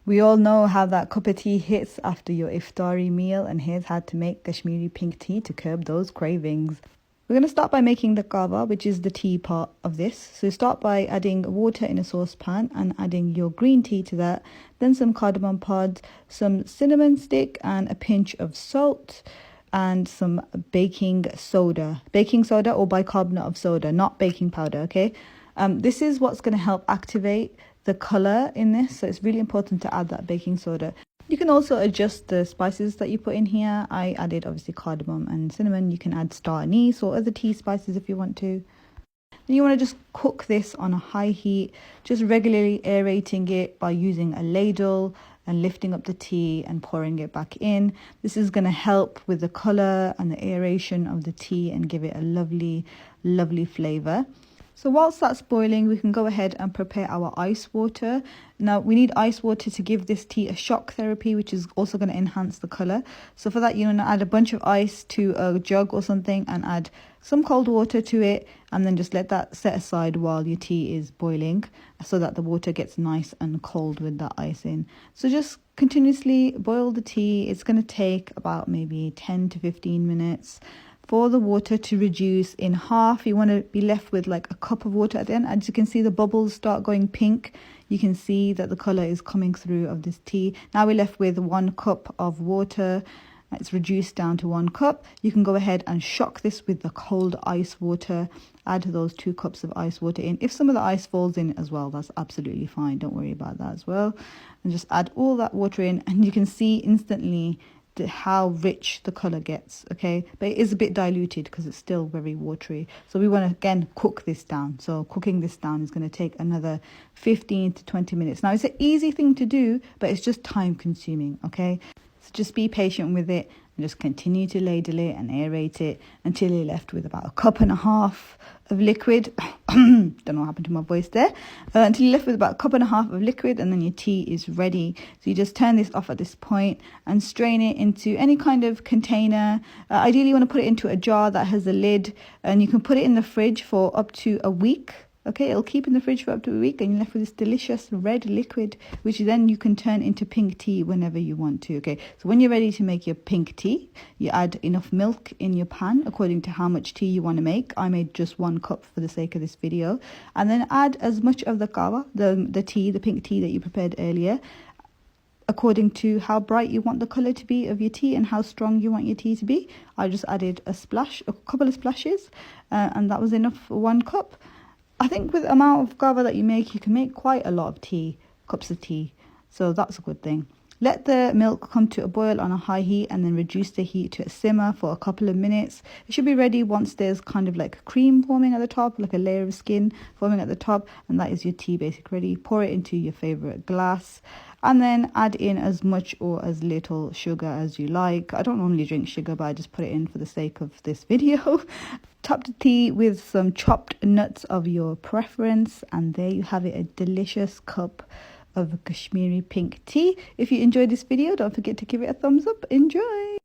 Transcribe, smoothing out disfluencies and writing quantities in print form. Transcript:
We all know how that cup of tea hits after your iftari meal, and here's how to make Kashmiri pink tea to curb those cravings. We're going to start by making the kava, which is the tea part of this. So start by adding water in a saucepan and adding your green tea to that, then some cardamom pods, some cinnamon stick and a pinch of salt and some baking soda or bicarbonate of soda, not baking powder, okay? This is what's going to help activate the color in this, so it's really important to add that baking soda. You can also adjust the spices that you put in here. I added obviously cardamom and cinnamon. You can add star anise or other tea spices if you want to. Then you want to just cook this on a high heat, just regularly aerating it by using a ladle and lifting up the tea and pouring it back in. This is going to help with the color and the aeration of the tea and give it a lovely, lovely flavor. So whilst that's boiling, we can go ahead and prepare our ice water. Now we need ice water to give this tea a shock therapy, which is also going to enhance the color. So for that, you want to add a bunch of ice to a jug or something and add some cold water to it, and then just let that set aside while your tea is boiling so that the water gets nice and cold with that ice in. So just continuously boil the tea. It's going to take about maybe 10 to 15 minutes for the water to reduce in half. You want to be left with like a cup of water at the end. As you can see, the bubbles start going pink. You can see that the color is coming through of this tea. Now we're left with 1 cup of water. It's reduced down to 1 cup. You can go ahead and shock this with the cold ice water. Add those 2 cups of ice water in. If some of the ice falls in as well, that's absolutely fine. Don't worry about that as well. And just add all that water in, and you can see instantly how rich the color gets, okay? But it is a bit diluted because it's still very watery. So we want to again cook this down. So cooking this down is going to take another 15 to 20 minutes. Now it's an easy thing to do, but it's just time consuming, okay? So just be patient with it and just continue to ladle it and aerate it until you're left with about 1.5 cups of liquid. Don't know what happened to my voice there. Until you're left with about 1.5 cups of liquid, and then your tea is ready. So you just turn this off at this point and strain it into any kind of container. Ideally you want to put it into a jar that has a lid, and you can put it in the fridge for up to a week. Okay, it'll keep in the fridge for up to a week, and you're left with this delicious red liquid, which then you can turn into pink tea whenever you want to. Okay, so when you're ready to make your pink tea, you add enough milk in your pan according to how much tea you want to make. I made just 1 cup for the sake of this video. And then add as much of the kava, the tea, the pink tea that you prepared earlier, according to how bright you want the color to be of your tea and how strong you want your tea to be. I just added a couple of splashes, and that was enough for 1 cup. I think with the amount of kava that you make, you can make quite a lot of cups of tea. So that's a good thing. Let the milk come to a boil on a high heat, and then reduce the heat to a simmer for a couple of minutes. It should be ready once there's kind of like cream forming at the top, like a layer of skin forming at the top, and that is your tea basically ready. Pour it into your favorite glass, and then add in as much or as little sugar as you like. I don't normally drink sugar, but I just put it in for the sake of this video. Top the tea with some chopped nuts of your preference, and there you have it, a delicious cup of Kashmiri pink tea. If you enjoyed this video, don't forget to give it a thumbs up. Enjoy!